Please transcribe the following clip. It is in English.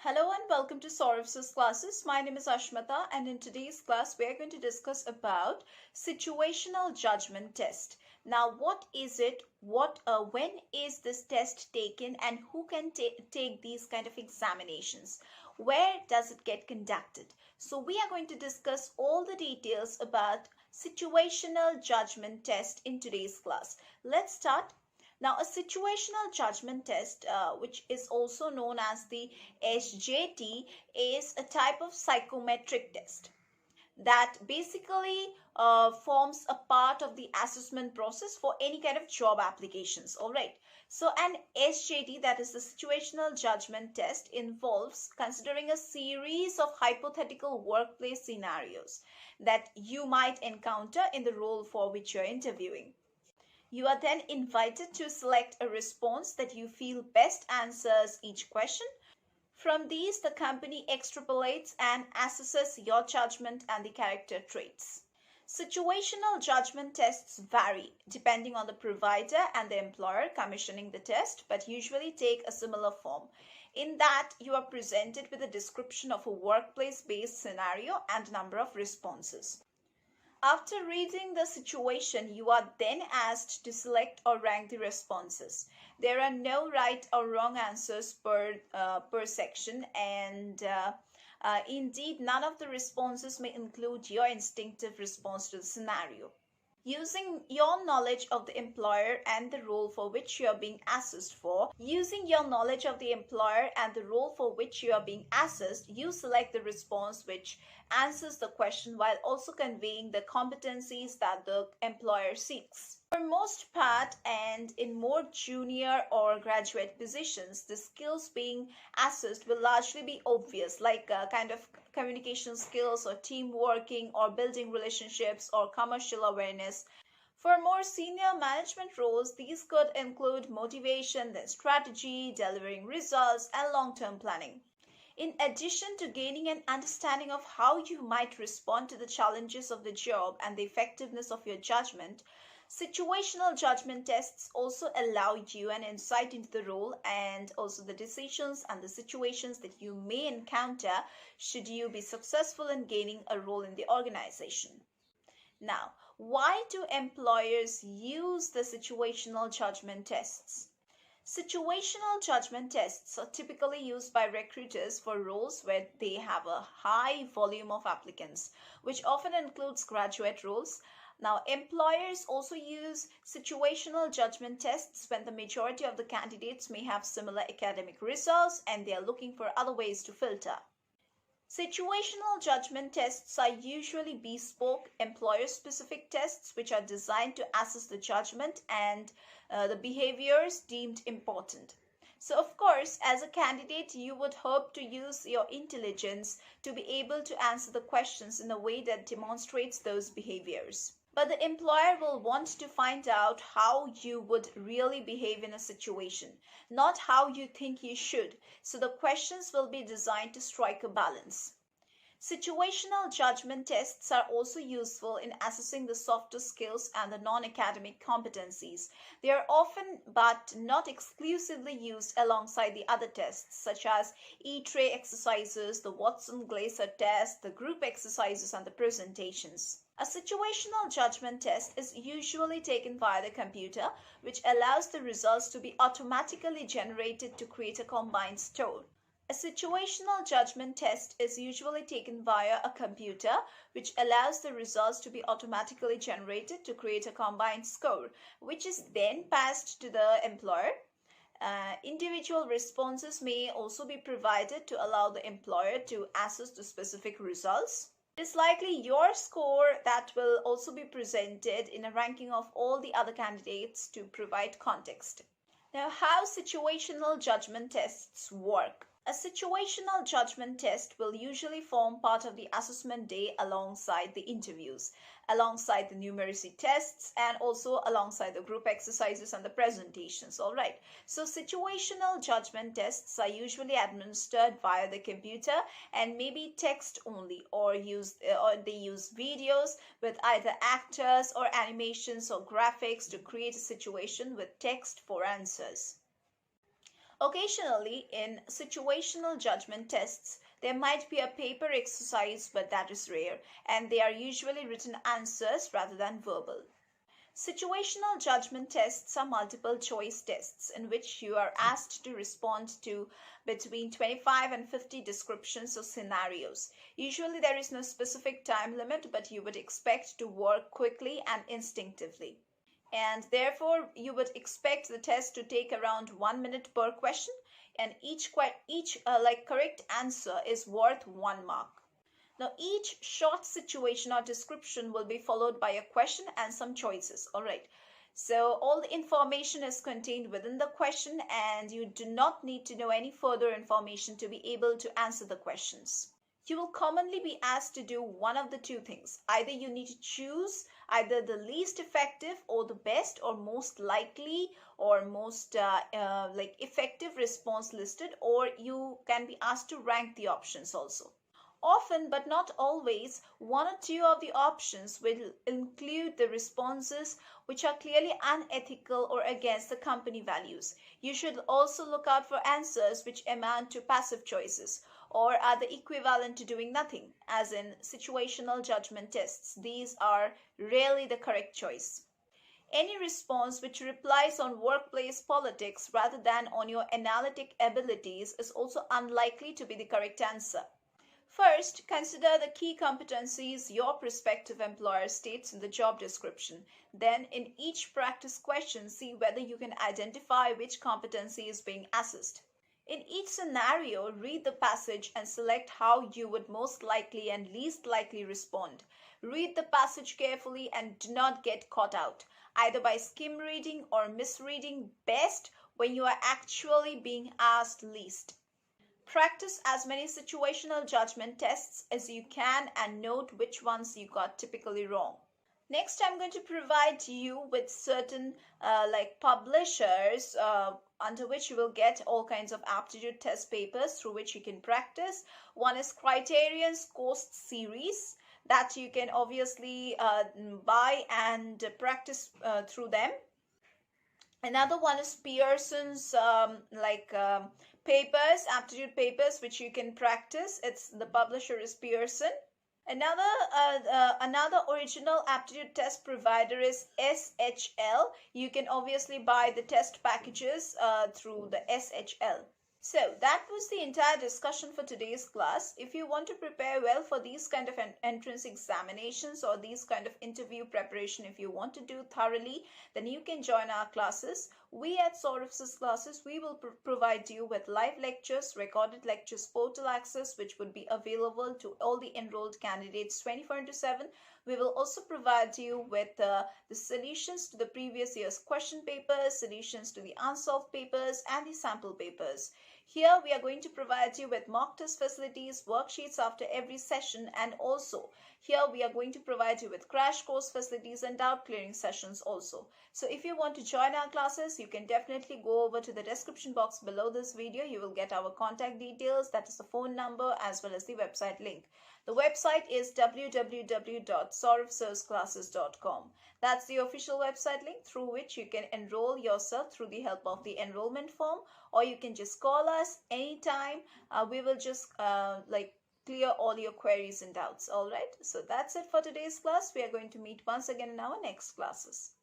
Hello and welcome to Saurav's classes. My name is Ashmata, and in today's class we are going to discuss about situational judgment test. Now what is it, when is this test taken, and who can take these kind of examinations? Where does it get conducted? So we are going to discuss all the details about situational judgment test in today's class. Let's start. Now, a situational judgment test, which is also known as the SJT, is a type of psychometric test that basically forms a part of the assessment process for any kind of job applications. All right. So an SJT, that is the situational judgment test, involves considering a series of hypothetical workplace scenarios that you might encounter in the role for which you're interviewing. You are then invited to select a response that you feel best answers each question. From these, the company extrapolates and assesses your judgment and the character traits. Situational judgment tests vary depending on the provider and the employer commissioning the test, but usually take a similar form. In that, you are presented with a description of a workplace-based scenario and number of responses. After reading the situation, you are then asked to select or rank the responses. There are no right or wrong answers per section, and indeed, none of the responses may include your instinctive response to the scenario. Using your knowledge of the employer and the role for which you are being assessed, you select the response which answers the question while also conveying the competencies that the employer seeks. For most part, and in more junior or graduate positions, the skills being assessed will largely be obvious, like kind of communication skills or team working or building relationships or commercial awareness. For more senior management roles, these could include motivation, then strategy, delivering results, and long-term planning. In addition to gaining an understanding of how you might respond to the challenges of the job and the effectiveness of your judgment, situational judgment tests also allow you an insight into the role and also the decisions and the situations that you may encounter should you be successful in gaining a role in the organization. Now, why do employers use the situational judgment tests? Situational judgment tests are typically used by recruiters for roles where they have a high volume of applicants, which often includes graduate roles. Now, employers also use situational judgment tests when the majority of the candidates may have similar academic results and they are looking for other ways to filter. Situational judgment tests are usually bespoke, employer-specific tests which are designed to assess the judgment and the behaviors deemed important. So, of course, as a candidate, you would hope to use your intelligence to be able to answer the questions in a way that demonstrates those behaviors. But the employer will want to find out how you would really behave in a situation, not how you think you should. So the questions will be designed to strike a balance. Situational judgment tests are also useful in assessing the softer skills and the non-academic competencies. They are often, but not exclusively, used alongside the other tests such as E-tray exercises, the Watson-Glaser test, the group exercises, and the presentations. A situational judgment test is usually taken via the computer, which allows the results to be automatically generated to create a combined score. A situational judgment test is usually taken via a computer, which allows the results to be automatically generated to create a combined score, which is then passed to the employer. Individual responses may also be provided to allow the employer to assess the specific results. It is likely your score that will also be presented in a ranking of all the other candidates to provide context. Now, how situational judgment tests work. A situational judgment test will usually form part of the assessment day alongside the interviews, alongside the numeracy tests, and also alongside the group exercises and the presentations. All right. So situational judgment tests are usually administered via the computer and maybe text only, or they use videos with either actors or animations or graphics to create a situation with text for answers. Occasionally, in situational judgment tests, there might be a paper exercise, but that is rare, and they are usually written answers rather than verbal. Situational judgment tests are multiple choice tests in which you are asked to respond to between 25 and 50 descriptions of scenarios. Usually there is no specific time limit, but you would expect to work quickly and instinctively. And therefore, you would expect the test to take around 1 minute per question, and each correct answer is worth 1 mark. Now, each short situation or description will be followed by a question and some choices. All right. So all the information is contained within the question, and you do not need to know any further information to be able to answer the questions. You will commonly be asked to do one of the two things. Either you need to choose either the least effective or the best or most likely or most effective response listed, or you can be asked to rank the options also. Often, but not always, one or two of the options will include the responses which are clearly unethical or against the company values. You should also look out for answers which amount to passive choices or are the equivalent to doing nothing, as in situational judgment tests. These are rarely the correct choice. Any response which relies on workplace politics rather than on your analytic abilities is also unlikely to be the correct answer. First, consider the key competencies your prospective employer states in the job description. Then, in each practice question, see whether you can identify which competency is being assessed. In each scenario, read the passage and select how you would most likely and least likely respond. Read the passage carefully and do not get caught out, either by skim reading or misreading, best when you are actually being asked least. Practice as many situational judgment tests as you can and note which ones you got typically wrong. Next, I'm going to provide you with certain publishers under which you will get all kinds of aptitude test papers through which you can practice. One is Criterion's Coast series that you can obviously buy and practice through them. Another one is Pearson's papers, aptitude papers, which you can practice. The publisher is Pearson. Another original aptitude test provider is SHL. You can obviously buy the test packages through the SHL. So that was the entire discussion for today's class. If you want to prepare well for these kind of entrance examinations or these kind of interview preparation, if you want to do thoroughly, then you can join our classes. We at Saurabh's classes, we will provide you with live lectures, recorded lectures, portal access, which would be available to all the enrolled candidates 24/7. We will also provide you with the solutions to the previous year's question papers, solutions to the unsolved papers, and the sample papers. Here we are going to provide you with mock test facilities, worksheets after every session, and also here we are going to provide you with crash course facilities and doubt clearing sessions also. So if you want to join our classes, you can definitely go over to the description box below this video. You will get our contact details, that is the phone number as well as the website link. The website is www.saurabhsirclasses.com. That's the official website link through which you can enroll yourself through the help of the enrollment form, or you can just call us anytime. We will just clear all your queries and doubts. All right. So that's it for today's class. We are going to meet once again in our next classes.